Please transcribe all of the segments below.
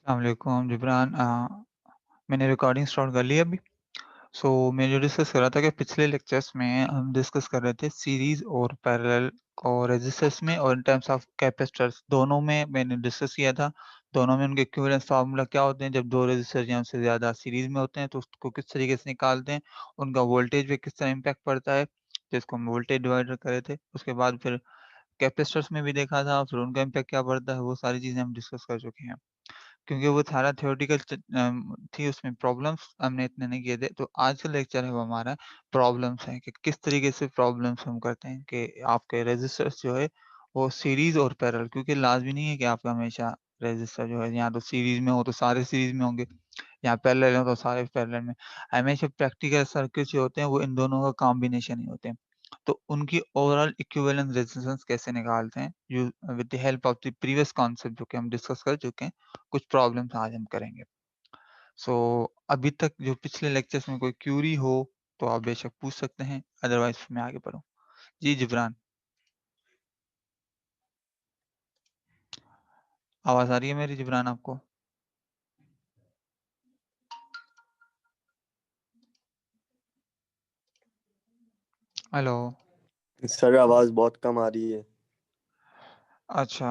अस्सलाम वालेकुम जिब्रान मैंने रिकॉर्डिंग स्टार्ट कर ली है अभी। मैं जो डिस्कस कर रहा था कि पिछले लेक्चर्स में हम डिस्कस कर रहे थे सीरीज़ और पैरेलल और रेजिस्टर्स में और इन टर्म्स ऑफ कैपेसिटर्स दोनों में मैंने डिस्कस किया था। दोनों में उनके इक्विवेलेंस फार्मूला क्या होते हैं जब 2 रेजिस्टर या उससे ज़्यादा सीरीज़ में होते हैं तो उसको किस तरीके से निकालते हैं, उनका वोल्टेज पे किस तरह इम्पैक्ट पड़ता है, जिसको हम वोल्टेज डिवाइडर कर रहे थे। उसके बाद फिर कैपेसिटर्स में भी देखा था, फिर उनका इम्पैक्ट क्या पड़ता है, वो सारी चीज़ें हम डिस्कस कर चुके हैं। क्योंकि वो सारा थ्योरेटिकल थी उसमें प्रॉब्लम्स हमने इतने नहीं किए थे। तो आज का लेक्चर है वो हमारा प्रॉब्लम्स है कि किस तरीके से प्रॉब्लम्स हम करते हैं कि आपके रेज़िस्टर्स जो है वो सीरीज़ और पैरेलल क्योंकि लाज़मी नहीं है कि आपका हमेशा रेज़िस्टर जो है या तो सीरीज़ में हो तो सारे सीरीज़ में होंगे या पैरेलल हो तो सारे पैरेलल में। हमेशा प्रैक्टिकल सर्किट जो होते हैं वो इन दोनों का कॉम्बिनेशन ही होते हैं। तो उनकी ओवरऑल इक्विवेलेंट रेजिस्टेंस कैसे निकालते हैं you with the help of the previous concept जो कि हम डिस्कस कर चुके हैं, कुछ प्रॉब्लम्स आज हम करेंगे। सो अभी तक जो पिछले लेक्चर्स में कोई क्यूरी हो तो आप बेशक पूछ सकते हैं, अदरवाइज़ मैं आगे बढ़ूँ। जी जिब्रान, आवाज़ आ रही है मेरी जिब्रान आपको? हेलो, सर आवाज बहुत कम आ रही है। अच्छा,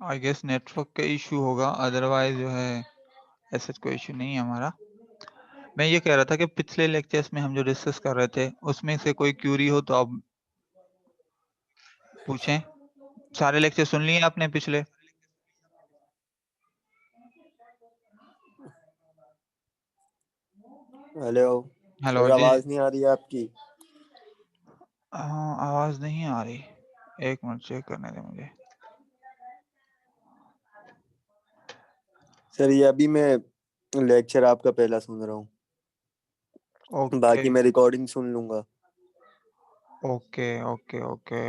आई गेस नेटवर्क का इश्यू होगा अदरवाइज़ जो है ऐसा कोई इश्यू नहीं है हमारा। मैं ये कह रहा था कि पिछले लेक्चर्स में हम जो डिस्कस कर रहे थे, उसमें से कोई क्यूरी हो तो आप पूछें। सारे लेक्चर सुन लिए आपने पिछले? हेलो। हेलो, सर जी। आवाज नहीं आ रही है आपकी। हाँ, आवाज़ नहीं आ रही। 1 मिनट चेक करने दें मुझे। सर ये अभी मैं लेक्चर आपका पहला सुन रहा हूँ। ओके, बाकी मैं रिकॉर्डिंग सुन लूंगा। Okay, okay, okay.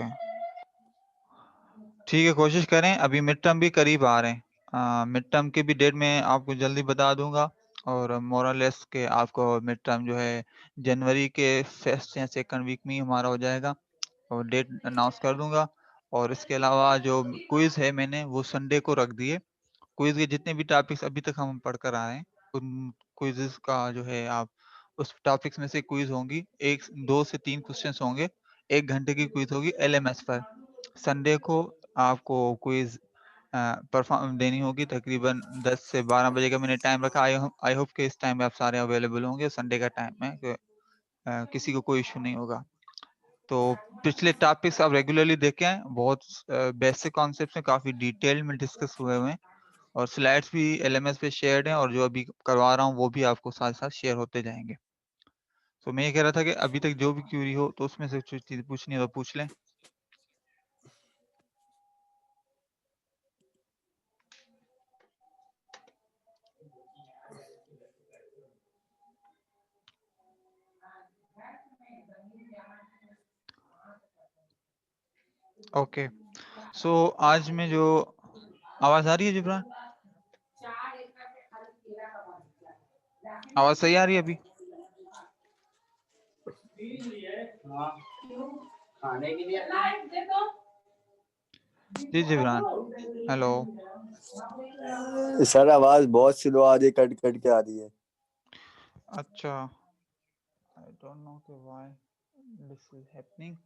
ठीक है, कोशिश करें। अभी मिड टर्म भी करीब आ रहे हैं। मिड टर्म की भी डेट मैं आपको जल्दी बता दूँगा और मोर और लेस के आपको मिड टर्म जो है जनवरी के फर्स्ट या सेकंड वीक में ही हमारा हो जाएगा और डेट अनाउंस कर दूँगा। और इसके अलावा जो क्विज़ है मैंने वो संडे को रख दिए। क्विज़ के जितने भी टॉपिक्स अभी तक हम पढ़कर आए हैं, उन क्विज़ेज़ का जो है आप उस टॉपिक्स में से क्विज़ होंगी। 1 2 से 3 क्वेश्चन्स होंगे। 1 घंटे की क्विज़ होगी एलएमएस पर। संडे को आपको क्विज़ परफ़ॉर्म देनी होगी तकरीबन 10 से 12 बजे का मैंने टाइम रखा। आई होप कि इस टाइम में आप सारे अवेलेबल होंगे। संडे का टाइम है कि किसी को कोई इश्यू नहीं होगा। तो पिछले टॉपिक्स आप रेगुलरली देखें, बहुत बेसिक कॉन्सेप्ट्स में काफ़ी डिटेल में डिस्कस हुए हुए हैं। और स्लाइड्स भी एलएमएस पे शेयर्ड हैं और जो अभी करवा रहा हूँ वो भी आपको साथ-साथ शेयर होते जाएँगे। तो मैं ये कह रहा था कि अभी तक जो भी क्वेरी हो तो उसमें से कुछ चीज़ पूछनी है तो पूछ लें। ओके, आज में जो आवाज़ आ रही है जिब्रान? आवाज़ सही आ रही है अभी? जी जिब्रान, हेलो। सर आवाज बहुत स्लो आ रही है, कट कट के आ रही है। अच्छा, आई डोंट नो कि why this is happening.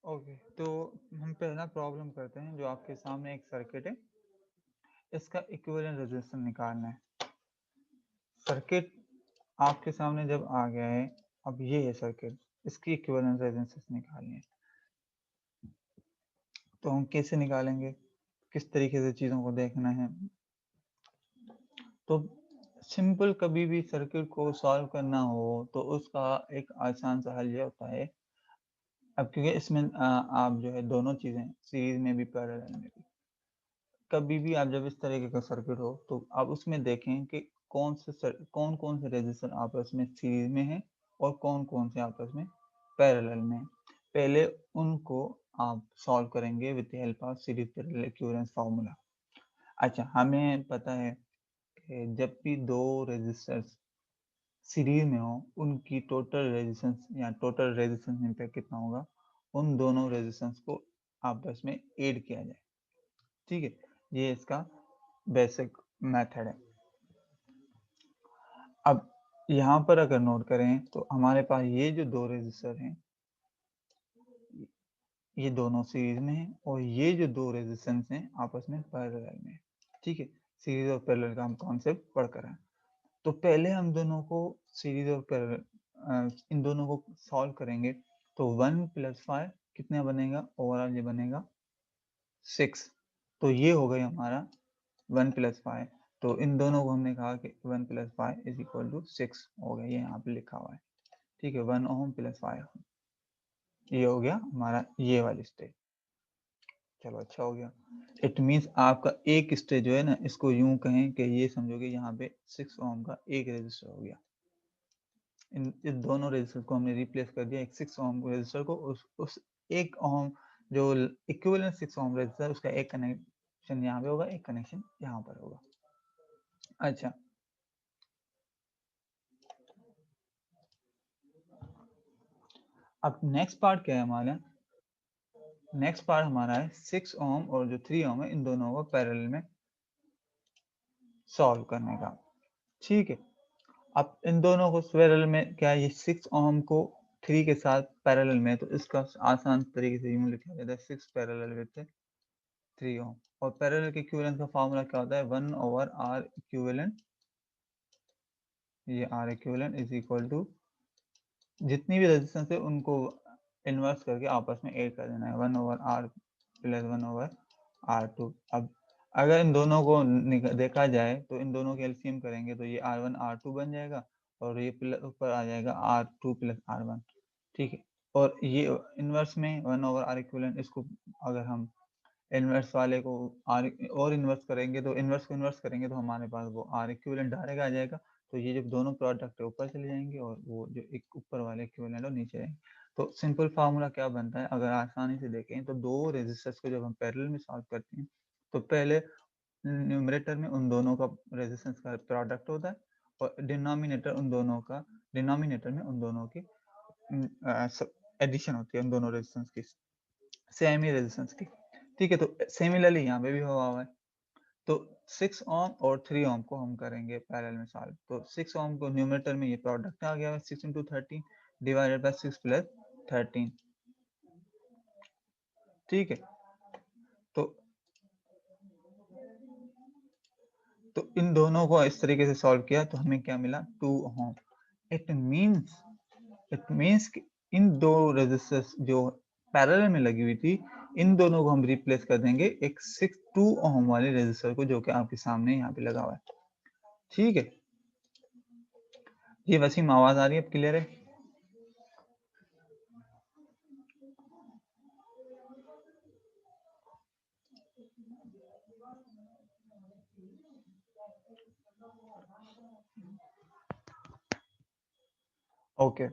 Okay, तो हम पहला प्रॉब्लम करते हैं जो आपके सामने एक सर्किट है, इसका इक्विवेलेंट रेजिस्टेंस निकालना है। सर्किट आपके सामने जब आ गया है, अब ये है सर्किट, इसकी इक्विवेलेंट रेजिस्टेंस निकालनी है। तो हम कैसे निकालेंगे? किस तरीके से चीज़ों को देखना है? तो सिंपल कभी भी सर्किट को सॉल्व करना हो तो उसका एक आसान सा हल ये होता है, अब क्योंकि इसमें आप जो है दोनों चीजें सीरीज में भी पैरेलल में भी, कभी भी आप जब इस तरीके का सर्किट हो तो आप उसमें देखें कि कौन कौन से रेजिस्टर आपस में सीरीज में है और कौन कौन से आपस में पैरेलल में है। पहले उनको आप सॉल्व करेंगे with the help of series parallel equivalence formula. अच्छा, हमें पता है कि जब भी दो रेजिस्टर्स सीरीज में हो उनकी टोटल रेजिस्टेंस या टोटल रेजिस्टेंस इम्पैक्ट कितना होगा, उन दोनों रेजिस्टेंस को आपस में ऐड किया जाए। ठीक है, ये इसका बेसिक मेथड है। अब यहाँ पर अगर नोट करें तो हमारे पास ये जो दो रेजिस्टर हैं ये दोनों सीरीज में हैं और ये जो दो रेजिस्टेंस हैं आपस में पैरेलल में। ठीक है, सीरीज और पैरेलल का हम कॉन्सेप्ट पढ़ कर आए। तो पहले हम दोनों को सीरीज और पैरेलल इन दोनों को सॉल्व करेंगे तो 1 + 5 कितना बनेगा, ओवरऑल ये बनेगा 6। तो ये हो गया हमारा 1 + 5। तो इन दोनों को हमने कहा कि 1 + 5 = 6 हो गया, ये यहाँ पे लिखा हुआ है। ठीक है, 1 ओम + 5 ओम, ये हो गया हमारा ये वाली स्टेज। चलो अच्छा हो गया। इट मीन्स आपका एक स्टेज जो है ना, इसको यूं कहें कि ये समझोगे यहाँ पे 6 ओम का एक रेजिस्टर हो गया। इन दोनों रेजिस्टर को हमने रिप्लेस कर दिया, एक 6 ओम रेजिस्टर को उस 1 ओम जो इक्विवेलेंट 6 ओम रेजिस्टर, उसका एक कनेक्शन यहाँ पे होगा, एक कनेक्शन यहाँ पर होगा। अच्छा, अब नेक्स्ट पार्ट क्या है हमारा, नेक्स्ट पार्ट हमारा है 6 ओम और जो 3 ओम है इन दोनों को पैरेलल में सॉल्व करने का। ठीक है, अब इन दोनों को पैरेलल में क्या, ये 6 ओम को 3 के साथ पैरेलल में, तो इसका आसान तरीके से यूं लिखा जाता है 6 पैरेलल विद 3 ओम। और पैरेलल के इक्विवेलेंस का फार्मूला क्या होता है, 1/R इक्विवेलेंट, ये R equivalent is equal to जितनी भी रेजिस्टेंस है उनको इन्वर्स करके आपस में ऐड कर देना है, 1/R + 1/R2। अब अगर इन दोनों को देखा जाए तो इन दोनों के एलसीएम करेंगे तो ये R1 R2 बन जाएगा और ये ऊपर आ जाएगा R2 + R1। ठीक है, और ये इन्वर्स में 1/R इक्विवेलेंट, इसको अगर हम इन्वर्स वाले को आर और इन्वर्स करेंगे तो इन्वर्स को इन्वर्स करेंगे तो हमारे पास वो आर इक्विवेलेंट डायरेक्ट आ जाएगा। तो ये जो दोनों प्रोडक्ट है ऊपर चले जाएंगे और वो जो एक ऊपर वाले इक्विवेलेंट है नीचे जाएंगे। तो सिंपल फार्मूला क्या बनता है, अगर आसानी से देखें तो दो रेजिस्टर्स को जब हम पैरेलल में सॉल्व करते हैं तो पहले न्यूमरेटर में उन दोनों का रेजिस्टेंस का प्रोडक्ट होता है और डिनोमिनेटर में उन दोनों की एडिशन होती है, उन दोनों रेजिस्टेंस की, सेमी रेजिस्टेंस की। ठीक है, तो सिमिलरली यहाँ पे भी हुआ हुआ है। तो 6 ओम और 3 ओम को हम करेंगे पैरेलल में सॉल्व। तो 6 ओम को न्यूमरेटर में ये प्रोडक्ट आ गया है 6 × 13 डिवाइडेड बाय 6 + 13। ठीक है, तो इन दोनों को इस तरीके से सॉल्व किया तो हमें क्या मिला, 2 ओम। इट मीन्स कि इन दो रेजिस्टर्स जो पैरेलल में लगी हुई थी इन दोनों को हम रिप्लेस कर देंगे एक 2 ओम वाले रेजिस्टर को जो कि आपके सामने यहाँ पे लगा हुआ है। ठीक है, ये वसीम आवाज आ रही है, अब क्लियर है? ओके,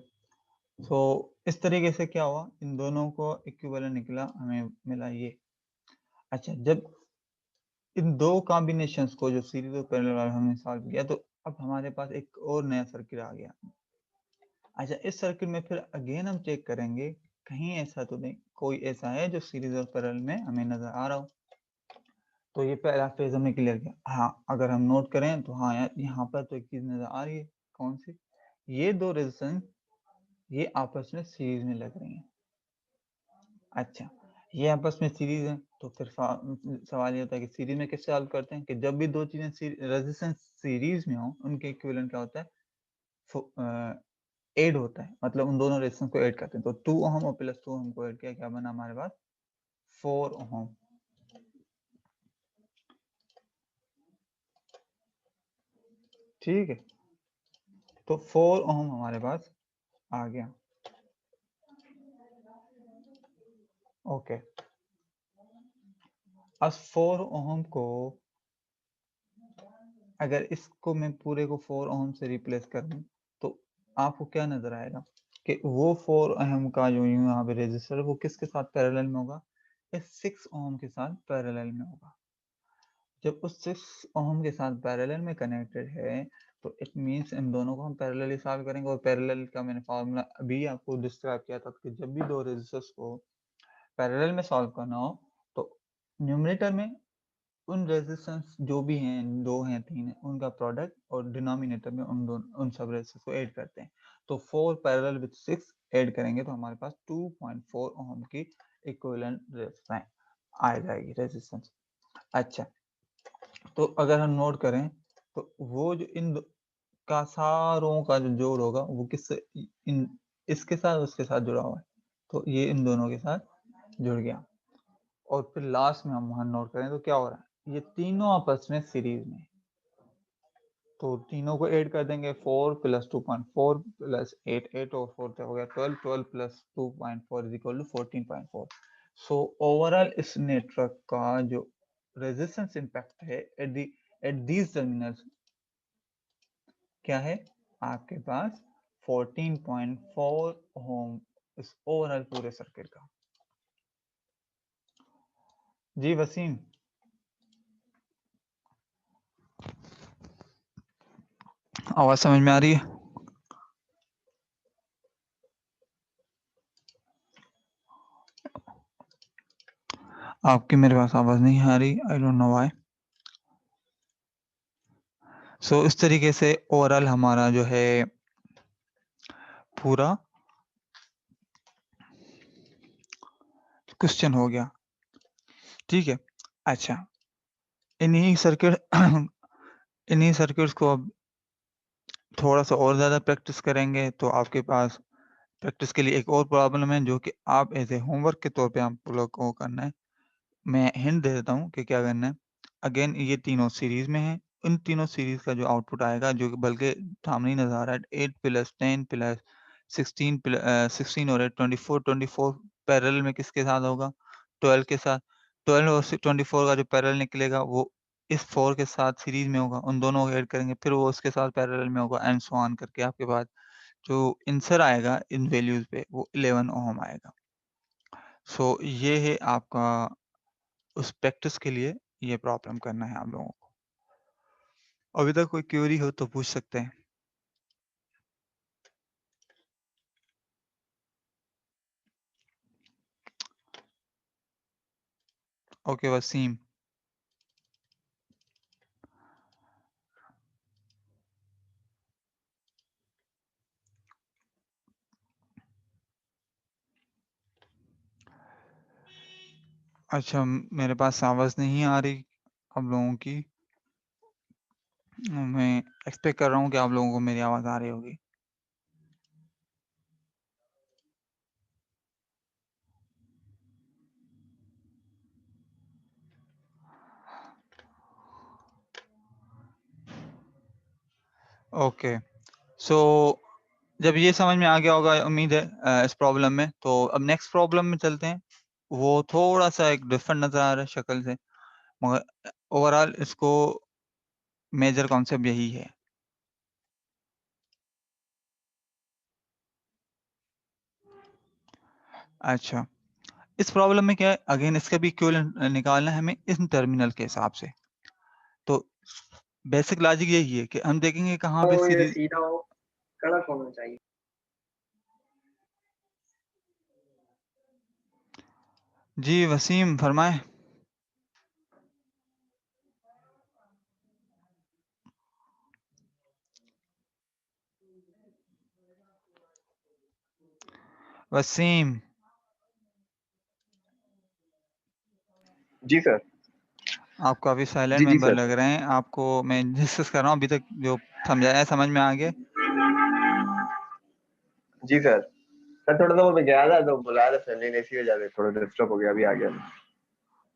तो इस तरीके से क्या हुआ, इन दोनों को इक्विवेलेंट निकला, हमें मिला ये। अच्छा, जब इन दो कॉम्बिनेशंस को जो सीरीज और पैरेलल वाला हमने सॉल्व किया तो अब हमारे पास एक और नया सर्किट आ गया। अच्छा, इस सर्किट में फिर अगेन हम चेक करेंगे कहीं ऐसा तो नहीं, कोई ऐसा है जो सीरीज और पैरेलल में हमें नजर आ रहा हो। तो ये पहला फेज हमने क्लियर किया। हाँ, अगर हम नोट करें तो हाँ यार, यहाँ पर तो एक चीज नजर आ रही है, कौन सी, ये दो रेजिस्टेंस ये आपस में सीरीज में लग रही हैं। अच्छा, ये आपस में सीरीज है तो फिर सवाल ये होता है कि सीरीज में कैसे सॉल्व करते हैं, कि जब भी दो चीजें रेजिस्टेंस सीरीज में हो उनके इक्विवेलेंट क्या होता है, ऐड होता है, मतलब उन दोनों रेजिस्टेंस को ऐड करते हैं। तो 2 ओम और +2 ओम को ऐड किया, क्या बना हमारे पास, 4 ओम। ठीक है, तो 4 ओम हमारे पास आ गया। ओके, अब 4 ओम को अगर इसको मैं पूरे को 4 ओम से रिप्लेस कर दूं तो आपको क्या नजर आएगा कि वो 4 ओम का जो यहाँ पे रेजिस्टर वो किसके साथ पैरेलल में होगा? इस 6 ओम के साथ पैरेलल में होगा। जब उस 6 ओम के साथ पैरेलल में कनेक्टेड है तो इट मींस इन दोनों को हम पैरेलली सॉल्व करेंगे। और पैरेलल का मैंने फॉर्मूला अभी आपको डिस्क्राइब किया था कि जब भी दो रेजिस्टर्स को पैरेलल में सॉल्व करना हो तो न्यूमरेटर में उन रेजिस्टेंस जो भी हैं, 2 हैं 3 हैं, उनका प्रोडक्ट और डिनोमिनेटर में उन सब रेजिस्टेंस को ऐड करते हैं। तो 4 पैरेलल विद 6 ऐड करेंगे तो हमारे पास 2.4 ओम की इक्विवेलेंट रेजिस्टेंस आ जाएगी रेजिस्टेंस। अच्छा, तो अगर हम नोट करें तो वो जो इन का सारों का जो जोड़ होगा वो किससे, इन इसके साथ उसके साथ जुड़ा हुआ है, तो ये इन दोनों के साथ जुड़ गया। और फिर लास्ट में हम वहां नोट करें तो क्या हो रहा है, ये तीनों आपस में सीरीज में, तो तीनों को ऐड कर देंगे। 4 + 2.4 + 8, 8 और 4 हो गया 12, 12 + 2.4 = 14.4। सो ओवरऑल इस नेटवर्क का जो रेजिस्टेंस इंपैक्ट है एट दीज टर्मिनल्स क्या है आपके पास 14.4 ओम इस ओवरऑल पूरे सर्किट का। जी वसीम, आवाज समझ में आ रही है? आपकी मेरे पास आवाज नहीं आ रही, आई डोंट नो व्हाई। सो इस तरीके से ओवरऑल हमारा जो है पूरा क्वेश्चन हो गया, ठीक है। अच्छा, इन्हीं सर्किट्स को अब थोड़ा सा और ज़्यादा प्रैक्टिस करेंगे तो आपके पास प्रैक्टिस के लिए एक और प्रॉब्लम है जो कि आप एज ए होमवर्क के तौर पे आप लोग को करना है। मैं हिंट दे देता हूँ कि क्या करना है। अगेन ये तीनों सीरीज में है, इन तीनों सीरीज का जो आउटपुट आएगा जो कि बल्कि सामने ही नजर आ रहा है 8 + 10 + 16 और 8 24, 24 पैरेलल में किसके साथ होगा? 12 के साथ। 12 और 24 का जो पैरेलल निकलेगा वो इस 4 के साथ सीरीज में होगा, उन दोनों को ऐड करेंगे फिर वो उसके साथ पैरेलल में होगा एंड सो ऑन करके आपके पास जो आंसर आएगा इन वैल्यूज पे वो 11 ओम आएगा। सो ये है आपका उस प्रैक्टिस के लिए ये प्रॉब्लम करना है आप लोगों को। अभी तक कोई क्वेरी हो तो पूछ सकते हैं। ओके वसीम, अच्छा मेरे पास आवाज नहीं आ रही आप लोगों की। मैं एक्सपेक्ट कर रहा हूँ कि आप लोगों को मेरी आवाज आ रही होगी। ओके, सो जब ये समझ में आ गया होगा उम्मीद है इस प्रॉब्लम में, तो अब नेक्स्ट प्रॉब्लम में चलते हैं। वो थोड़ा सा एक डिफरेंट नजर आ रहा है शक्ल से, मगर ओवरऑल इसको मेजर कॉन्सेप्ट यही है। अच्छा, इस प्रॉब्लम में क्या है, अगेन इसका भी इक्विवेलेंट निकालना है हमें इन टर्मिनल के हिसाब से। तो बेसिक लॉजिक यही है कि हम देखेंगे कहाँ पे ये सीरीज। सीधा हो, कड़क होना चाहिए। जी वसीम फरमाए। वसीम, जी सर। आप काफी साइलेंट जी मेंबर सर। लग रहे हैं। आपको मैं डिस्कस कर रहा हूँ अभी तक जो समझाया समझ में आ गया? जी सर। सर थोड़ा सा वो गया था तो बुलाया था फैमिली ने, इसी वजह से थोड़ा डिस्टर्ब हो गया, अभी आ गया।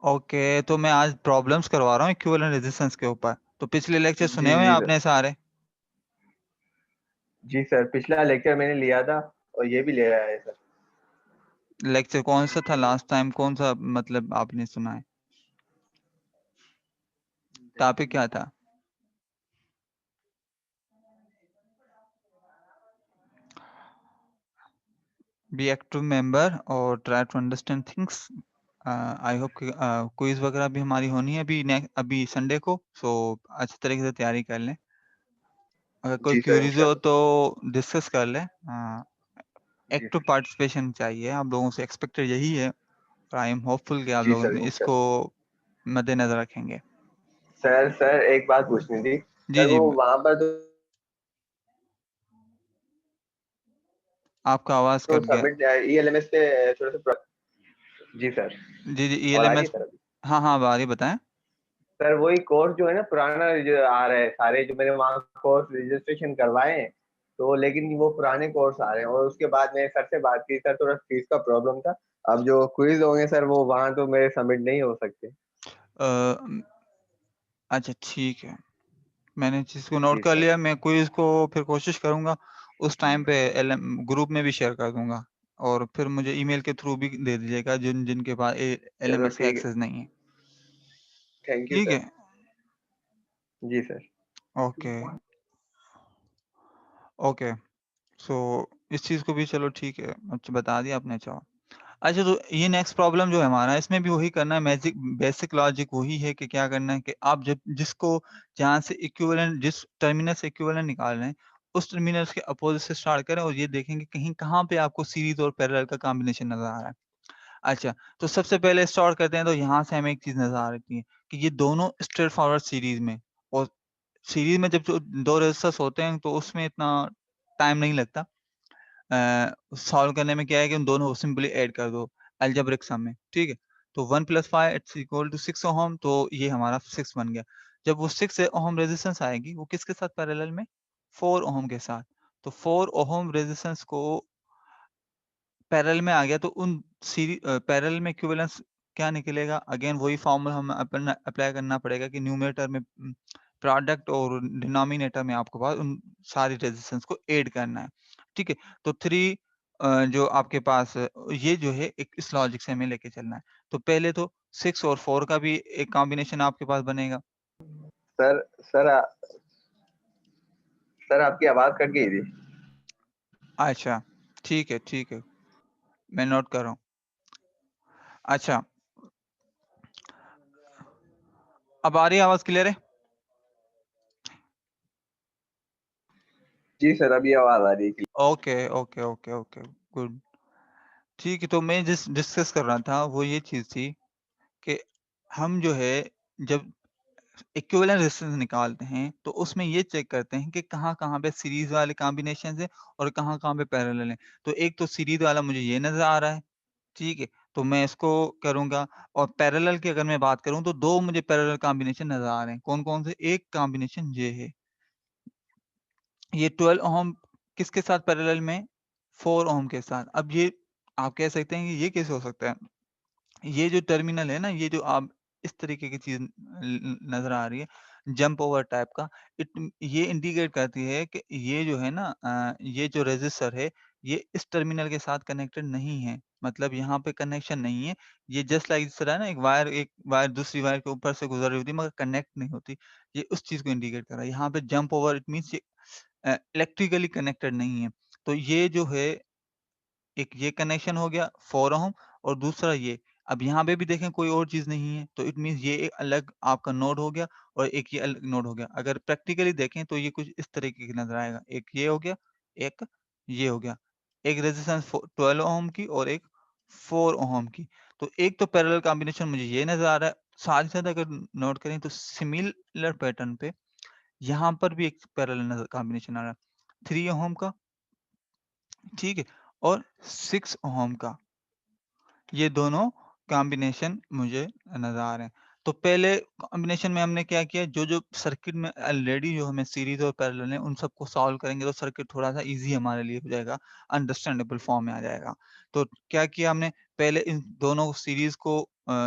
ओके, तो मैं आज प्रॉब्लम्स करवा रहा हूँ इक्विवेलेंट रेजिस्टेंस के ऊपर। तो पिछले लेक्चर जी सुने हुए हैं जी सर। आपने सारे? जी सर, पिछला लेक्चर मैंने लिया था और ये भी ले आया है सर। लेक्चर कौन सा था लास्ट टाइम, कौन सा मतलब आपने सुना है? टॉपिक क्या था? बी एक्टिव मेंबर और try to understand things. I hope कि क्विज वगैरह भी हमारी होनी है अभी संडे को, सो अच्छी तरीके से तैयारी कर लें। अगर कोई जी सर, क्यूरीज हो इंशाल्लाह। तो डिस्कस कर लें। जी एक्टिव पार्टिसिपेशन चाहिए आप लोगों से, एक्सपेक्टेड यही है। आई एम होपफुल कि आप जी लोग सर, इसको इंशाल्लाह। मद्देनजर रखेंगे। सर एक बात पूछनी थी जी सर, जी, वो वहां पर आपका आवाज तो कट गया। सबमिट ईएलएमएस पे थोड़ा सा जी सर। जी जी, और आ रही है ईएलएमएस। सर अभी? हाँ हाँ, अब आ रही, बताएं। सर वही कोर्स जो है ना, पुराना जो आ रहा है, सारे जो मैंने वहाँ कोर्स रजिस्ट्रेशन करवाए हैं, तो लेकिन वो पुराने कोर्स आ रहे हैं। और उसके बाद मैंने सर से बात की, सर थोड़ा फीस का प्रॉब्लम था। अब जो क्विज होंगे सर, वो वहाँ तो मेरे सबमिट नहीं हो सकते। अ, अच्छा ठीक है, मैंने इस चीज़ को नोट जी कर सर। लिया। मैं क्विज को फिर कोशिश करूंगा उस टाइम पे ग्रुप में भी शेयर कर दूंगा, और फिर मुझे ईमेल के थ्रू भी दे दीजिएगा जिनके पास चलो एलएमएस का ठीक है। एक्सेस नहीं है। थैंक यू ठीक सर। है, जी सर। Okay okay. सो इस चीज़ को भी चलो ठीक है, अच्छा बता दिया आपने। चाहो अच्छा, तो ये नेक्स्ट प्रॉब्लम जो है हमारा, इसमें भी वही करना है। मैजिक बेसिक लॉजिक वही है कि क्या करना है कि आप जब जिसको जहाँ से इक्विवेलेंट, जिस टर्मिनल से इक्विवेलेंट निकाल रहे हैं, उस टर्मिनल के अपोजिट से स्टार्ट करें और ये देखेंगे कहीं कहाँ पे आपको सीरीज और पैरेलल का कॉम्बिनेशन नजर आ रहा है। अच्छा, तो सबसे पहले स्टार्ट करते हैं, तो यहाँ से हमें एक चीज नजर आ रही है कि ये दोनों स्ट्रेट फॉरवर्ड सीरीज में, और सीरीज में जब जो दो रेजिस्टर्स होते हैं तो उसमें इतना टाइम नहीं लगता। सॉल्व करने में क्या है कि उन दोनों को सिंपली ऐड कर दो अलजेब्रिक सम में, ठीक है। तो 1 + 5 इट्स इक्वल टू 6 ओहम, तो ये हमारा 6 बन गया। जब वो 6 ओहम रेजिस्टेंस आएगी, वो किसके साथ पैरेलल में? 4 ओहम के साथ। तो 4 ओहम रेजिस्टेंस को पैरेलल में आ गया, तो उन पैरेलल में इक्विवेलेंस क्या निकलेगा? अगेन वही फॉर्मूला हमें अप्लाई करना पड़ेगा कि न्यूमरेटर में प्रोडक्ट और डिनोमिनेटर में आपके पास उन सारी रेजिस्टेंस को ऐड करना है, ठीक है। तो 3 जो आपके पास ये जो है एक इस लॉजिक से हमें लेके चलना है। तो पहले तो 6 और 4 का भी एक कॉम्बिनेशन आपके पास बनेगा। सर सर सर आपकी आवाज कट गई थी। अच्छा, ठीक है, मैं नोट कर रहा हूँ। अच्छा, अब आ रही है आवाज, क्लियर है? जी सर, अभी आवाज आ रही है। Okay okay okay okay, good. ठीक है, तो मैं जिस डिस्कस कर रहा था वो ये चीज़ थी कि हम जो है जब इक्विवेलेंट रेजिस्टेंस निकालते हैं तो उसमें ये चेक करते हैं कि कहाँ-कहाँ पे सीरीज़ वाले कॉम्बिनेशंस हैं और कहाँ-कहाँ पे पैरेलल हैं। तो एक तो सीरीज़ वाला मुझे ये नज़र आ रहा है, ठीक है? तो मैं इसको करूँगा, और पैरेलल की अगर मैं बात करूँ तो 2 मुझे पैरेलल कॉम्बिनेशन नज़र आ रहे हैं। कौन-कौन से? एक कॉम्बिनेशन ये है। ये 12 ओहम किसके साथ पैरेलल में? 4 ओहम के साथ। अब ये आप कह सकते हैं कि ये कैसे हो सकता है? ये जो टर्मिनल है ना, ये जो आप इस तरीके की चीज़ नज़र आ रही है, जंप ओवर टाइप का, ये इंडिकेट करती है कि ये जो है ना, ये जो रेज़िस्टर है, ये इस टर्मिनल के साथ कनेक्टेड नहीं है। मतलब यहाँ पे कनेक्शन नहीं है। ये जस्ट लाइक इस तरह है ना, एक वायर दूसरी वायर के ऊपर से गुज़र रही होती है मगर कनेक्ट नहीं होती। ये उस चीज़ को इंडिकेट कर रहा है। यहाँ पे जंप ओवर इट मीन्स ये इलेक्ट्रिकली कनेक्टेड नहीं है। तो ये जो है, एक ये कनेक्शन हो गया 4 ओहम, और दूसरा ये। अब यहाँ पे भी देखें कोई और चीज़ नहीं है, तो इट मीन्स ये एक अलग आपका नोड हो गया और एक ये अलग नोड हो गया। अगर प्रैक्टिकली देखें तो ये कुछ इस तरीके की नज़र आएगा। एक ये हो गया, एक ये हो गया। एक रेजिस्टेंस 12 ओहम की और एक 4 ओहम की। तो एक तो पैरेलल कॉम्बिनेशन मुझे ये नज़र आ रहा है। साथ ही साथ अगर नोट करें तो सिमिलर पैटर्न पे यहाँ पर भी एक पैरेलल कॉम्बिनेशन आ रहा है। 3 ओहम का, ठीक है, और 6 ओहम का। ये दोनों कॉम्बिनेशन मुझे नज़र आ रहे हैं। तो पहले कॉम्बिनेशन में हमने क्या किया, जो सर्किट में ऑलरेडी जो हमें सीरीज़ और पैरेलल है, उन सबको सॉल्व करेंगे तो सर्किट थोड़ा-सा ईज़ी हमारे लिए हो जाएगा, अंडरस्टैंडेबल फॉर्म में आ जाएगा। तो क्या किया हमने, पहले इन दोनों सीरीज़ को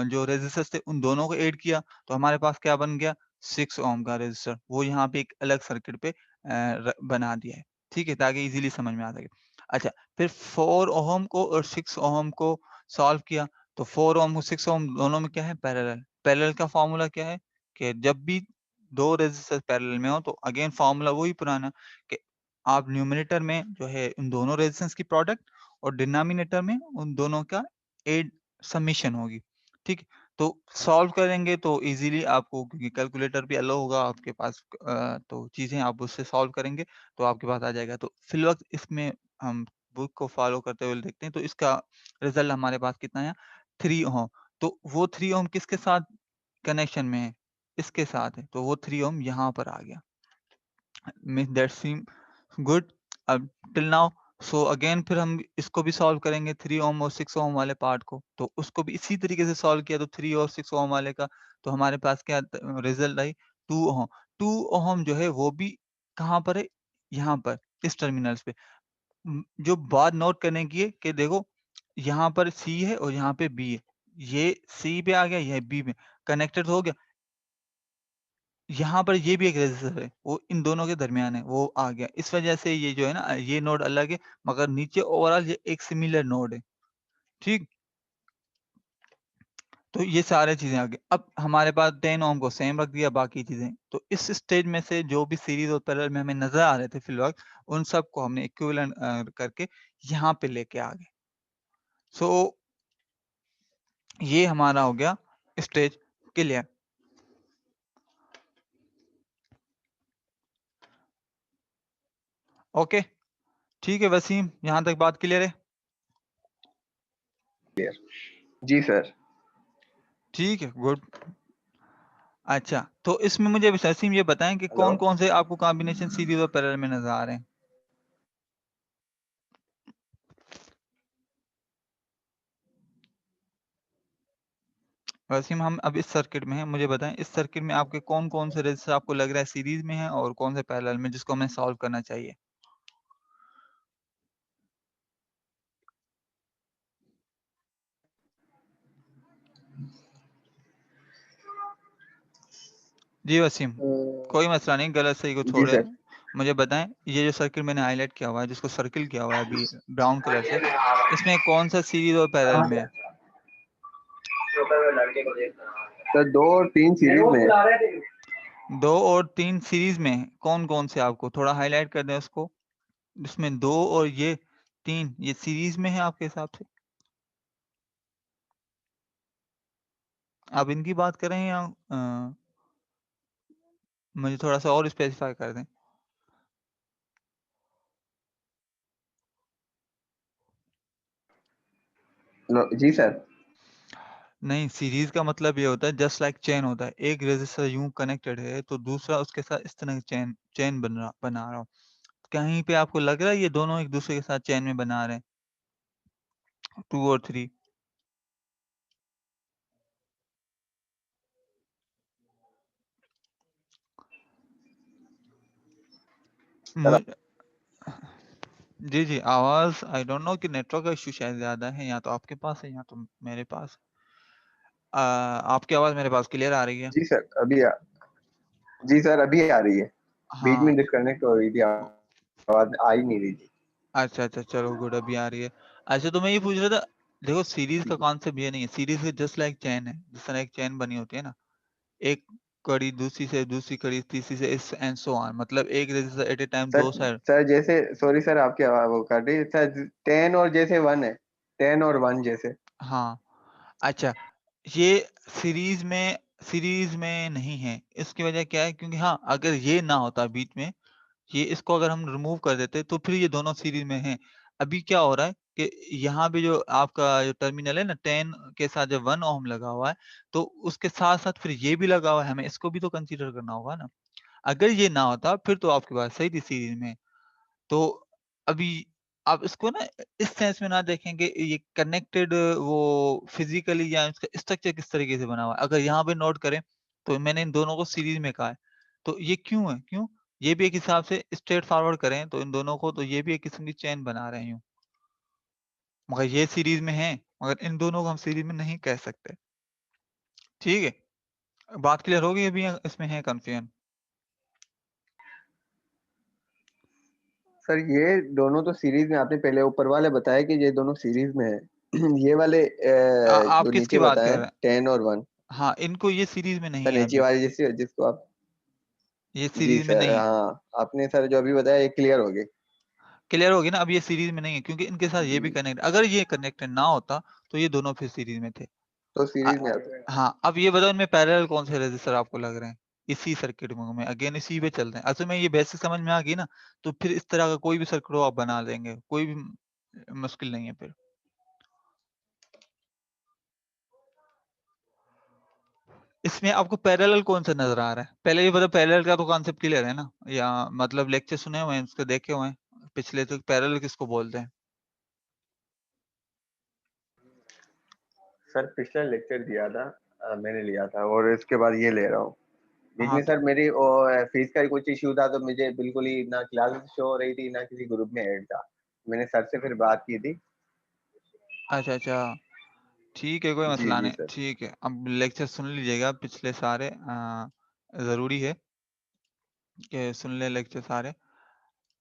जो रेज़िस्टर्स थे उन दोनों को ऐड किया, तो हमारे पास क्या बन गया, 6 ओम का रेज़िस्टर। वो यहाँ पे एक अलग सर्किट पे र बना दिया है, ठीक है, ताकि इजीली समझ में आ सके। अच्छा, फिर 4 ओम को और 6 ओम को सॉल्व किया, तो 4 ओम और 6 ओम दोनों में क्या है, पैरेलल। पैरेलल का फॉर्मूला क्या है कि जब भी 2 रेजिस्टर पैरेलल में हो तो अगेन फॉर्मूला वही पुराना कि आप न्यूमरेटर में जो है उन दोनों रेजिस्टेंस की प्रोडक्ट और डिनोमिनेटर में उन दोनों का एड समेशन होगी। ठीक है? तो सॉल्व करेंगे तो इजीली आपको, क्योंकि कैलकुलेटर भी अलाउ होगा आपके पास, तो चीज़ें आप उससे सॉल्व करेंगे तो आपके पास आ जाएगा। तो फिलवक़्त इसमें हम बुक को फ़ॉलो करते हुए देखते हैं, तो इसका रिज़ल्ट हमारे पास कितना आया, 3 ओम। तो वो 3 ओम किसके साथ कनेक्शन में है? इसके साथ है, तो वो 3 ओम यहाँ पर आ गया। मीन्स दैट सीम गुड अब टिल नाउ। सो अगेन फिर हम इसको भी सॉल्व करेंगे 3 ओम और 6 ओम वाले पार्ट को, तो उसको भी इसी तरीके से सॉल्व किया, तो 3 और 6 ओम वाले का, तो हमारे पास क्या रिजल्ट आई, 2 ओम। 2 ओम जो है वो भी कहाँ पर है, यहाँ पर इस टर्मिनल्स पे। जो बात नोट करने की है कि देखो यहाँ पर सी है और यहाँ पे बी है, ये सी पे आ गया, यह बी में कनेक्टेड हो गया। यहाँ पर ये भी एक रेज़िस्टर है, वो इन दोनों के दरमियान है, वो आ गया। इस वजह से ये जो है ना, ये नोड अलग है, मगर नीचे ओवरऑल ये एक सिमिलर नोड है, ठीक? तो ये सारी चीज़ें आ गई। अब हमारे पास 10 ओम को सेम रख दिया, बाकी चीज़ें। तो इस स्टेज में से जो भी सीरीज़ और पैरेलल में हमें नज़र आ रहे थे फिलवक़्त, उन सबको हमने इक्विवेलेंट करके यहाँ पे लेके आ गए। सो ये हमारा हो गया स्टेज क्लियर। ओके, ठीक है वसीम, यहाँ तक बात क्लियर है? जी सर। ठीक है, गुड। अच्छा, तो इसमें मुझे वसीम ये बताएँ कि हेलो। कौन-कौन से आपको कॉम्बिनेशन सीरीज़ और पैरेलल में नज़र आ रहे हैं? वसीम, हम अब इस सर्किट में हैं, मुझे बताएँ इस सर्किट में आपके कौन-कौन से रेज़िस्टर आपको लग रहा है सीरीज़ में हैं और कौन से पैरेलल में, जिसको हमें सॉल्व करना चाहिए? जी वसीम, कोई मसला नहीं, गलत सही को जी छोड़ें। सर। मुझे बताएँ, ये जो सर्किट मैंने हाइलाइट किया हुआ है, जिसको सर्किल किया हुआ है अभी ब्राउन कलर से, इसमें कौन-सा सीरीज़ और पैरेलल में है? सर 2 और 3 सीरीज में है। 2 और 3 सीरीज़ में हैं, कौन-कौन से आपको थोड़ा हाइलाइट कर दें उसको? इसमें 2 और ये 3 ये सीरीज़ में है आपके हिसाब से? आप इनकी बात कर रहे हैं या मुझे थोड़ा-सा और स्पेसिफ़ाई कर दें? जी सर। नहीं, सीरीज़ का मतलब ये होता है जस्ट लाइक चेन होता है। एक रेज़िस्टर यूँ कनेक्टेड है, तो दूसरा उसके साथ इस तरह चेन चेन बना रहा हो। कहीं पे आपको लग रहा है ये दोनों एक-दूसरे के साथ चेन में बना रहे हैं, 2 और 3? सर मुझ जी, जी, आवाज़ आई डोंट नो कि नेटवर्क का इश्यू शायद ज़्यादा है, या तो आपके पास है या तो मेरे पास। आपकी आवाज़ मेरे पास क्लियर आ रही है? जी सर, जी सर, अभी आ रही है। बीच हाँ। में डिस्कनेक्ट हो रही थी, आवाज़ आ ही नहीं रही थी। अच्छा, अच्छा, चलो गुड, अभी आ रही है। अच्छा, तो मैं ये पूछ रहा था, देखो सीरीज़ का कॉन्सेप्ट ये नहीं है, series is just like chain है, जिस तरह एक चेन बनी होती है ना, एक कड़ी दूसरी से, दूसरी कड़ी तीसरी से, इस एंड सो ऑन, मतलब एक resistor at a time sir 2 side. Sir जैसे सॉरी सर, आपकी आवाज़ वो कट रही है। सर 10 और जैसे 1 है, 10 और 1 जैसे। हाँ, अच्छा, ये सीरीज़ में नहीं है, इसकी वजह क्या है, क्योंकि हाँ, अगर ये ना होता बीच में, ये इसको अगर हम रिमूव कर देते तो फिर ये दोनों सीरीज़ में हैं। अभी क्या हो रहा है कि यहाँ पे जो आपका जो टर्मिनल है ना, 10 के साथ जब 1 ओम लगा हुआ है, तो उसके साथ-साथ फिर ये भी लगा हुआ है, हमें इसको भी तो कंसीडर करना होगा ना। अगर ये ना होता फिर तो आपकी बात सही थी सीरीज़ में। तो अभी आप इसको ना इस सेंस में ना देखें कि ये कनेक्टेड वो फिज़िकली या इसका स्ट्रक्चर किस तरीके से बना हुआ है। अगर यहाँ पे नोट करें, तो मैंने इन दोनों को सीरीज़ में कहा है। तो ये क्यों है? क्यों? ये भी एक हिसाब से स्ट्रेट फॉरवर्ड करें तो इन दोनों को, तो ये भी एक किस्म की चेन बना रहे हैं यूँ। मगर ये सीरीज़ में हैं, मगर इन दोनों को हम सीरीज़ में नहीं कह सकते। ठीक है? बात क्लियर हो गई अभी या इसमें है कन्फ्यूजन? सर ये दोनों तो सीरीज में आपने पहले ऊपर वाले बताया कि ये दोनों सीरीज में है। ये वाले आप जो किसकी नीचे बात बताए कर रहे हैं? 10 और 1, हाँ, इनको ये सीरीज में नहीं सर है नीचे अभी, वाले जिसको आप, ये जी सीरीज में सर नहीं है। हाँ, आपने सर जो अभी बताया ये क्लियर हो गई। क्लियर होगी ना? अब ये सीरीज में नहीं है क्योंकि इनके साथ ये भी जी, कनेक्ट, अगर ये कनेक्टेड ना होता तो ये दोनों फिर सीरीज में थे। तो अ, सीरीज में आता है। हाँ, अब ये बताओ इनमें पैरेलल कौन से रजिस्टर आपको लग रहे हैं? इसी सर्किट में अगेन इसी पे चल रहे हैं। असल में ये बेसिक समझ में आ गई ना, तो फिर इस तरह का कोई भी सर्किट हो आप बना लेंगे, कोई भी मुश्किल नहीं है फिर। इसमें आपको पैरेलल कौन सा नजर आ रहा है? पहले ये बताओ, पैरेलल का तो कॉन्सेप्ट क्लियर है ना, या मतलब लेक्चर सुने हुए हैं, उसको देखे हुए हैं पिछले, तो पैरेलल किसको बोलते हैं? सर पिछला लेक्चर दिया था, मैंने लिया था और इसके बाद ये ले रहा हूँ। बीच हाँ में तो सर मेरी फीस का कुछ इश्यू था, तो मुझे बिल्कुल ही ना क्लास शो हो रही थी ना किसी ग्रुप में ऐड था। मैंने सर से फिर बात की थी। अच्छा, ठीक है, कोई जी मसला जी नहीं, सर। ठीक है। अब लेक्चर सुन लीजिएगा पिछले सारे, ज़रूरी है कि सुन ले लेक्चर सारे,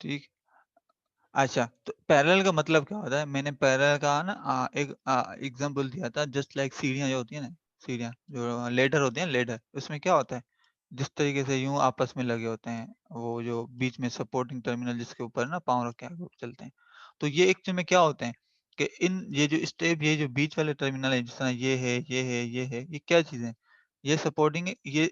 ठीक। अच्छा, तो पैरेलल का मतलब क्या होता है? मैंने पैरेलल का ना एक एग्जांपल दिया था, जस्ट लाइक सीढ़ियाँ जो होती है ना, सीढ़ियाँ जो लेडर होते हैं, लेडर, उसमें क्या होता है? जिस तरीके से यूँ आपस में लगे होते हैं, वो जो बीच में सपोर्टिंग टर्मिनल जिसके ऊपर ना पाँव रख के आगे चलते हैं। तो ये एक्चुअल में क्या होते हैं कि इन ये जो स्टेप, ये जो बीच वाले टर्मिनल है, जिस तरह ये है, ये है, ये है, ये क्या चीज़ें हैं? ये सपोर्टिंग है, ये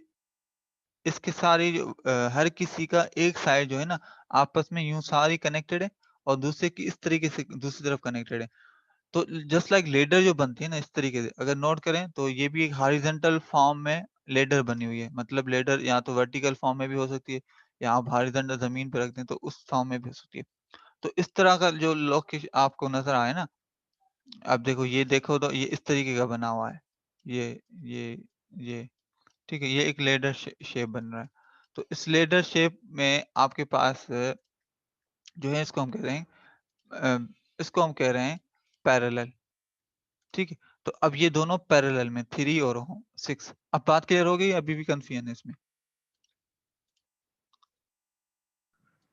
इसके सारे जो हर किसी का एक साइड जो है ना, आपस में यूँ सारी कनेक्टेड है और दूसरे की इस तरीके से दूसरी तरफ कनेक्टेड है। तो जस्ट लाइक लेडर जो बनती है ना, इस तरीके से अगर नोट करें तो ये भी एक हॉरिज़ॉन्टल फॉर्म में लेडर बनी हुई है। मतलब लेडर या तो वर्टिकल फॉर्म में भी हो सकती है, या आप हॉरिज़ॉन्टल ज़मीन पे रख दें तो उस फॉर्म में भी हो सकती है। तो इस तरह का जो लोकेश आपको नज़र आए ना, अब देखो तो ये इस तरीके का बना हुआ है। ये, ये, ये, ठीक है? ये एक लेडर शेप बन रहा है। तो इस लेडर शेप में आपके पास जो है, इसको हम कह रहे हैं इसको हम कह रहे हैं पैरेलल, ठीक है? तो अब ये दोनों पैरेलल में 3 और 6, अब बात क्लियर हो गई या अभी भी कन्फ्यूजन है इसमें?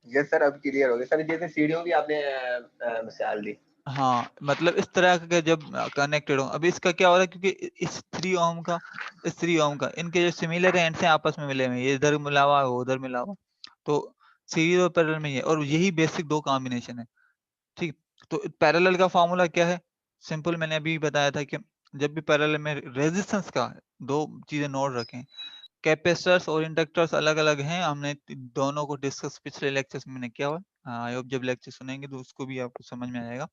यस सर अब क्लियर हो गया सर, जैसे सीढ़ियों की आपने मिसाल दी। हाँ, मतलब इस तरह का जब कनेक्टेड हो, अब इसका क्या हो रहा है, क्योंकि इस 3 ओम का, इस 3 ओम का, इनके जो सिमिलर एंड्स हैं आपस में मिले हुए हैं, ये इधर मिला हुआ है, वो उधर मिला हुआ है। तो सीरीज और पैरेलल में ये, और यही बेसिक 2 कॉम्बिनेशन है, ठीक। तो पैरेलल का फॉर्मूला क्या है? सिंपल, मैंने अभी बताया था कि जब भी पैरेलल में रेजिस्टेंस का 2 चीजें नोट रखें, कैपेसिटर्स और इंडक्टर्स अलग-अलग हैं, हमने दोनों को डिस्कस पिछले लेक्चर्स में मैंने किया हुआ है। आई होप जब लेक्चर सुनेंगे तो उसको भी आपको समझ में आएगा।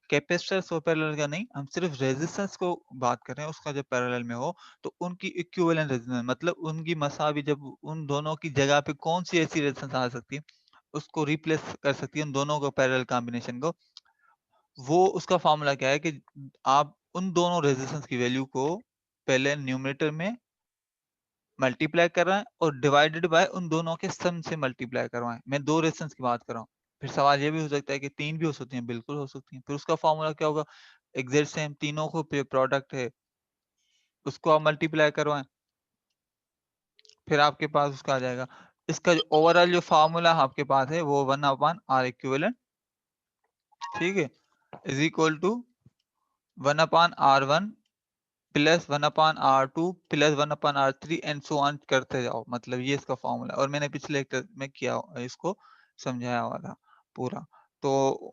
कैपेसिटर्स और पैरेलल का नहीं, हम सिर्फ रेजिस्टेंस को बात कर रहे हैं, उसका जब पैरेलल में हो तो उनकी इक्विवेलेंट रेजिस्टेंस, मतलब उनकी मसावी, जब उन दोनों की जगह पे कौन सी ऐसी रेजिस्टेंस आ सकती है, उसको रिप्लेस कर सकती है उन दोनों को, पैरेलल कॉम्बिनेशन को। वो उसका फॉर्मूला क्या है कि आप उन दोनों रेजिस्टेंस की वैल्यू को पहले न्यूमरेटर में मल्टीप्लाई कर रहे हैं और डिवाइडेड बाय उन दोनों के सम से मल्टीप्लाई करवाएं। मैं 2 रेजिस्टेंस की बात कर रहा हूँ। फिर सवाल ये भी हो सकता है कि 3 भी हो सकती हैं, बिल्कुल हो सकती हैं। फिर उसका फॉर्मूला क्या होगा? एग्जैक्ट सेम, तीनों को प्रोडक्ट है, उसको आप मल्टीप्लाई करवाएं, फिर आपके पास उसका आ जाएगा। इसका जो ओवरऑल जो फॉर्मूला आपके पास है वो 1/R इक्विवेलेंट, ठीक है, इज इक्वल टू 1/R1 प्लस 1/R2 प्लस 1/R3 एंड सो ऑन करते जाओ। मतलब ये इसका फॉर्मूला, और मैंने पिछले लेक्चर में किया, इसको समझाया हुआ था पूरा। तो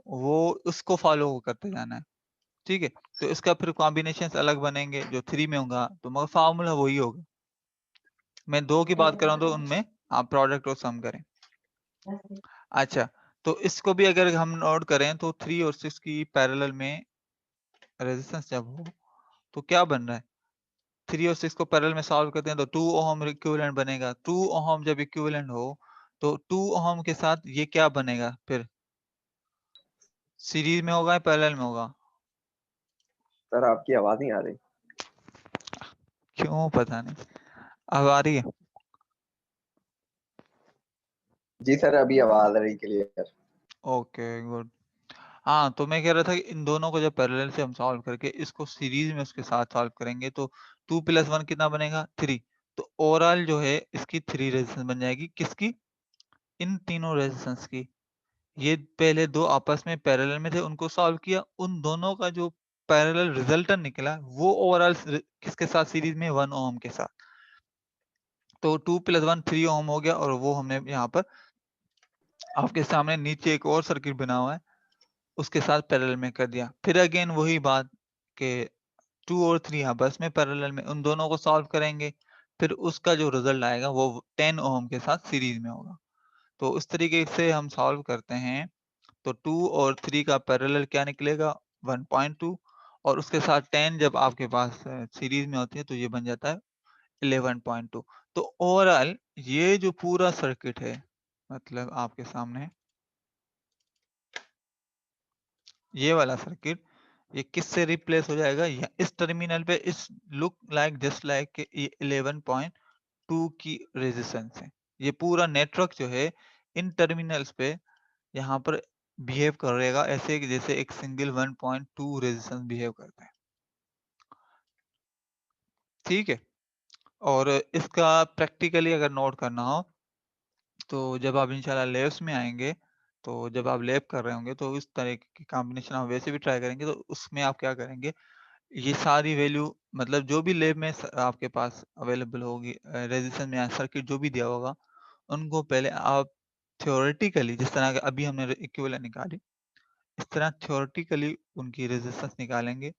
वो उसको फॉलो करते जाना है, ठीक है। तो इसका फिर कॉम्बिनेशंस अलग बनेंगे, जो 3 में होगा तो मगर फॉर्मूला वही होगा। मैं 2 की बात कर रहा हूँ तो उनमें आप प्रोडक्ट और सम करें। अच्छा, तो इसको भी अगर हम नोट करें तो 3 और 6 की पैरेलल में रेजिस्टेंस जब हो तो क्या बन रहा है? 3 और 6 को पैरेलल में सॉल्व करते हैं तो 2 ओहम इक्विवेलेंट बनेगा। 2 ओहम जब इक्विवेलेंट हो तो 2 ओहम के साथ ये क्या बनेगा फिर? सीरीज में होगा या पैरेलल में होगा? सर आपकी आवाज नहीं आ रही। क्यों पता नहीं। अब आ रही है? जी सर अभी आवाज आ रही क्लियर। Okay, good. हाँ, तो मैं कह रहा था कि इन दोनों को जब पैरेलल से हम सॉल्व करके इसको सीरीज में उसके साथ सॉल्व करेंगे तो 2 + 1 कितना बनेगा? 3। तो ओवरऑल जो है इसकी 3 रेजिस्टेंस बन जाएगी, किसकी? इन तीनों रेजिस्टेंस की। ये पहले दो आपस में पैरेलल में थे, उनको सॉल्व किया, उन दोनों का जो पैरेलल रिजल्टेंट निकला वो ओवरऑल किसके साथ सीरीज में 1 ओम के साथ। तो 2 + 1 3 ओम हो गया और वो हमने यहाँ पर आपके सामने नीचे एक और सर्किट बना हुआ है उसके साथ पैरेलल में कर दिया। फिर अगेन वही बात कि 2 और 3 आपस में पैरेलल में उन दोनों को सॉल्व करेंगे, फिर उसका जो रिजल्ट आएगा वो 10 ओम के साथ सीरीज में होगा। तो उस तरीके से हम सॉल्व करते हैं। तो 2 और 3 का पैरेलल क्या निकलेगा 1.2 और उसके साथ 10 जब आपके पास सीरीज में होती है तो ये बन जाता है 11.2। तो ओवरऑल ये जो पूरा सर्किट है मतलब आपके सामने ये वाला सर्किट ये किससे रिप्लेस हो जाएगा या इस टर्मिनल पे इस लुक लाइक जस्ट लाइक 11.2 की रेजिस्टेंस है। ये पूरा नेटवर्क जो है इन टर्मिनल्स पे यहाँ पर बिहेव करेगा ऐसे कि जैसे एक सिंगल 1.2 रेजिस्टेंस बिहेव करता है। ठीक है, और इसका प्रैक्टिकली अगर नोट करना हो तो जब आप इंशाल्लाह लैब्स में आएंगे तो जब आप लैब कर रहे होंगे तो इस तरह की कॉम्बिनेशन आप वैसे भी ट्राई करेंगे तो उसमें आप क्या करेंगे ये सारी वैल्यू मतलब जो भी लैब में आपके पास अवेलेबल होगी रेजिस्टेंस में सर्किट जो भी दिया होगा उनको पहले आप थ्योरेटिकली जिस तरह के अभी हमने इक्विवेलेंट निकाली इस तरह थ्योरेटिकली उनकी रेजिस्टेंस निकालेंगे।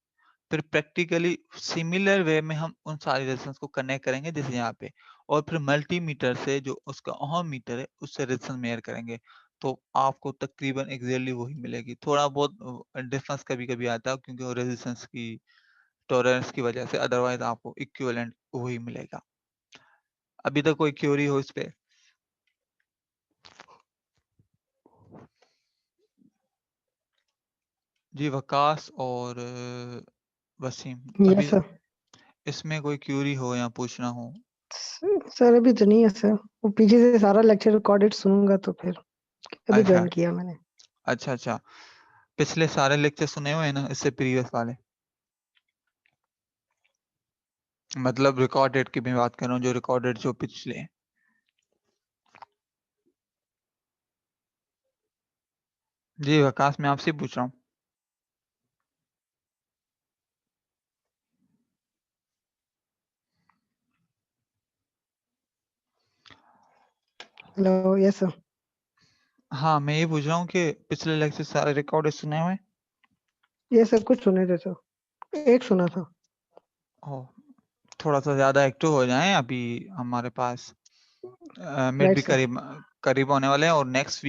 फिर प्रैक्टिकली सिमिलर वे में हम उन सारी रेजिस्टेंस को कनेक्ट करेंगे जैसे यहाँ पे और फिर मल्टीमीटर से जो उसका ओहम मीटर है उससे रेजिस्टेंस मेजर करेंगे तो आपको तकरीबन एग्जैक्टली वही मिलेगी। थोड़ा बहुत डिफरेंस कभी-कभी आता है क्योंकि वो रेजिस्टेंस की टॉलरेंस की वजह से अदरवाइज आपको इक्विवेलेंट वही मिलेगा। अभी तक कोई क्वेरी हो इस पे? जी वकास और वसीम अभी यस सर। इसमें कोई क्वेरी हो या पूछना हो? सर अभी तो नहीं है सर, वो पीछे से सारा लेक्चर रिकॉर्डेड सुनूंगा तो फिर अभी अच्छा ज्वाइन किया मैंने। अच्छा अच्छा पिछले सारे लेक्चर सुने हुए हैं ना इससे प्रीवियस वाले? मतलब रिकॉर्डेड की मैं बात कर रहा हूँ जो रिकॉर्डेड जो पिछले हैं। जी वकास मैं आपसे पूछ रहा हूँ। Hello yes sir. हाँ मैं ये पूछ रहा हूँ कि पिछले लेक्चर सारे रिकॉर्डेड सुने हुए हैं? यस सर कुछ सुने थे सर, एक सुना था। ओ, थोड़ा सा ज्यादा एक्टिव हो जाएं अभी हमारे पास मिड राइट भी सर। करीब होने वाले हैं और नेक्स्ट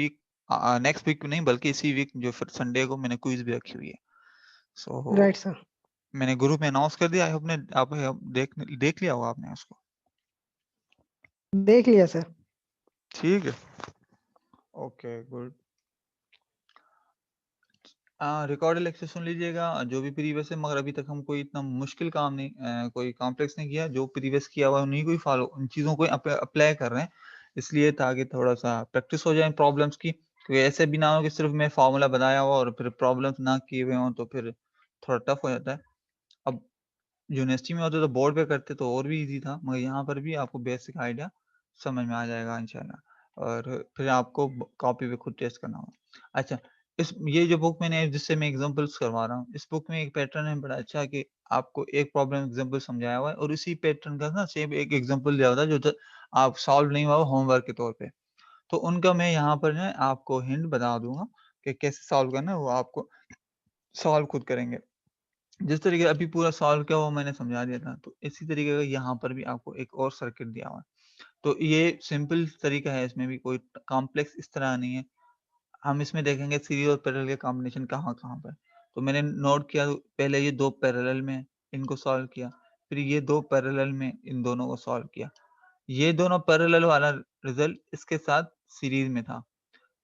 वीक नहीं बल्कि इसी वीक जो फिर संडे को मैंने क्विज भी रखी हुई है। Right so sir. मैंने ग्रुप में अनाउंस कर दिया। आई होप ने आप देख लिया होगा आपने उसको। देख लिया सर। ठीक है ओके गुड। रिकॉर्डेड लेक्चर सुन लीजिएगा जो भी प्रीवियस है मगर अभी तक हम कोई इतना मुश्किल काम नहीं कोई कॉम्प्लेक्स नहीं किया। जो प्रीवियस किया हुआ है उन्हीं को ही फॉलो उन चीज़ों को अप्लाई कर रहे हैं इसलिए ताकि थोड़ा सा प्रैक्टिस हो जाए प्रॉब्लम्स की। क्योंकि ऐसे भी ना हो कि सिर्फ मैं फार्मूला बनाया हुआ और फिर प्रॉब्लम्स ना किए हुए हों तो फिर थोड़ा टफ हो जाता है। अब यूनिवर्सिटी में होते तो बोर्ड पे करते तो और भी इजी था मगर यहाँ पर भी आपको बेसिक आइडिया समझ में आ जाएगा इंशाल्लाह और फिर आपको कॉपी पे खुद टेस्ट करना होगा। अच्छा इस ये जो बुक मैंने जिससे मैं एग्जांपल्स करवा रहा हूँ इस बुक में एक पैटर्न है बड़ा अच्छा कि आपको एक प्रॉब्लम एग्जांपल समझाया हुआ है और इसी पैटर्न का ना सेम एक एग्जांपल दिया होता है जो आप सॉल्व नहीं हुआ होमवर्क के तौर पे। तो उनका मैं यहाँ पर ना आपको हिंट बता दूंगा कि कैसे सॉल्व करना है वो आपको सॉल्व खुद करेंगे। जिस तरीके अभी पूरा सॉल्व किया वो मैंने समझा दिया था तो इसी तरीके का यहाँ पर भी आपको एक और सर्किट दिया हुआ है। तो ये सिंपल तरीका है इसमें भी कोई कॉम्प्लेक्स इस तरह नहीं है। हम इसमें देखेंगे सीरीज और पैरेलल के कॉम्बिनेशन कहाँ-कहाँ पर। तो मैंने नोट किया पहले ये 2 पैरेलल में इनको सॉल्व किया, फिर ये 2 पैरेलल में इन दोनों को सॉल्व किया। ये दोनों पैरेलल वाला रिजल्ट इसके साथ सीरीज में था।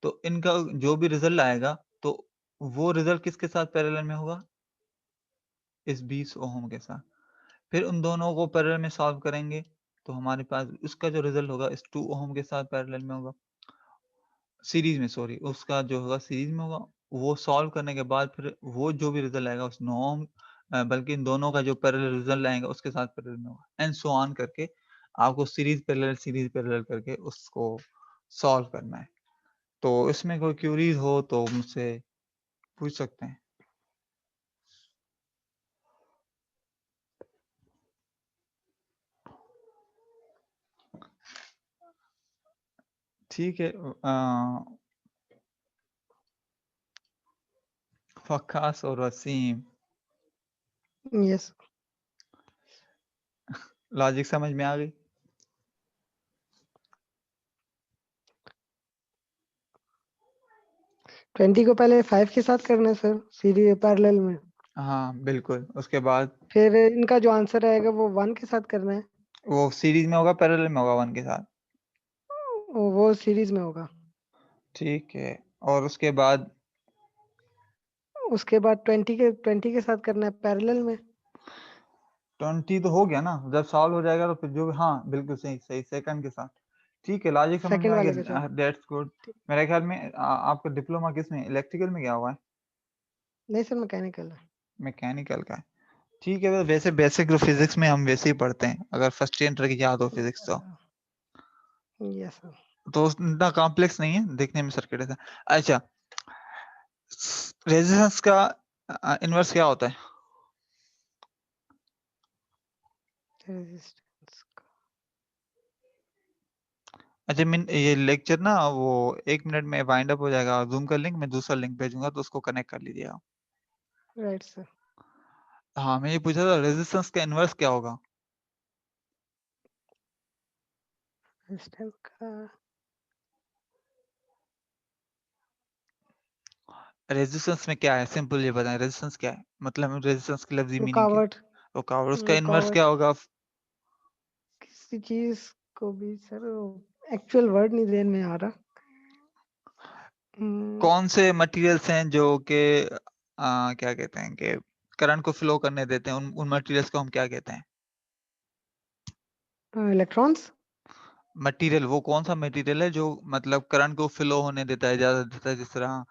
तो इनका जो भी रिजल्ट आएगा तो वो रिजल्ट किसके साथ पैरेलल में होगा? इस 20 ओम के साथ। फिर उन दोनों को पैरेलल में सॉल्व करेंगे तो हमारे पास उसका जो रिजल्ट होगा इस 2 ओम के साथ पैरेलल में होगा। सीरीज में सॉरी उसका जो होगा सीरीज में होगा। वो सॉल्व करने के बाद फिर वो जो भी रिजल्ट आएगा उस 9 ओम बल्कि इन दोनों का जो पैरेलल रिजल्ट आएगा उसके साथ पैरेलल में होगा एंड सो ऑन करके आपको सीरीज पैरेलल करके उसको सॉल्व करना है। तो इसमें कोई क्यूरीज हो तो मुझसे पूछ सकते हैं। ठीक है। वक्कास और वसीम, यस लॉजिक समझ में आ गई? ट्वेंटी को पहले 5 के साथ करना है सर, सीरीज पैरेलल में। हाँ बिल्कुल, उसके बाद फिर इनका जो आंसर आएगा वो 1 के साथ करना है। वो सीरीज में होगा, पैरेलल में होगा 1 के साथ। वो सीरीज में होगा। ठीक है, और उसके बाद उसके बाद 20 के साथ करना है पैरेलल में। 20 तो हो गया ना, जब सॉल्व हो जाएगा तो फिर जो हाँ बिल्कुल सही सही, सेकंड के साथ। ठीक है, लॉजिक समझ में सेकंड आ वाले के गया। साथ। That's good. मेरे ख्याल में आपका डिप्लोमा किस में, इलेक्ट्रिकल में गया हुआ है? नहीं सर, मैकेनिकल है। मैकेनिकल का है। ठीक है, वैसे बेसिक जो फिजिक्स में हम वैसे ही पढ़ते हैं, अगर फर्स्ट ईयर की याद हो फिजिक्स यस सर। तो इतना कॉम्प्लेक्स नहीं है, देखने में सर्किट है। अच्छा, रेजिस्टेंस का इनवर्स क्या होता है? रेजिस्टेंस का अच्छा, ये लेक्चर ना वो 1 मिनट में वाइंड अप हो जाएगा, जूम का लिंक मैं दूसरा लिंक भेजूंगा तो उसको कनेक्ट कर लीजिएगा। Right sir. हाँ, मैं ये पूछा था रेजिस्टेंस का इनवर्स क्या होगा? रेजिस्टेंस का रेजिस्टेंस में क्या है, सिंपल ये बताएं, रेजिस्टेंस क्या है, मतलब रेजिस्टेंस की लफ्जी मीनिंग क्या है? रुकावट। रुकावट, उसका इनवर्स रुकावट क्या होगा? किसी चीज को भी सर, एक्चुअल वर्ड नहीं ध्यान में आ रहा। कौन से मटेरियल्स हैं जो कि क्या कहते हैं कि करंट को फ्लो करने देते हैं, उन मटेरियल्स को हम क्या कहते हैं? इलेक्ट्रॉन्स। मटेरियल, वो कौन सा मटेरियल है जो मतलब करंट को फ्लो होने देता है, ज्यादा देता है, जिस तरह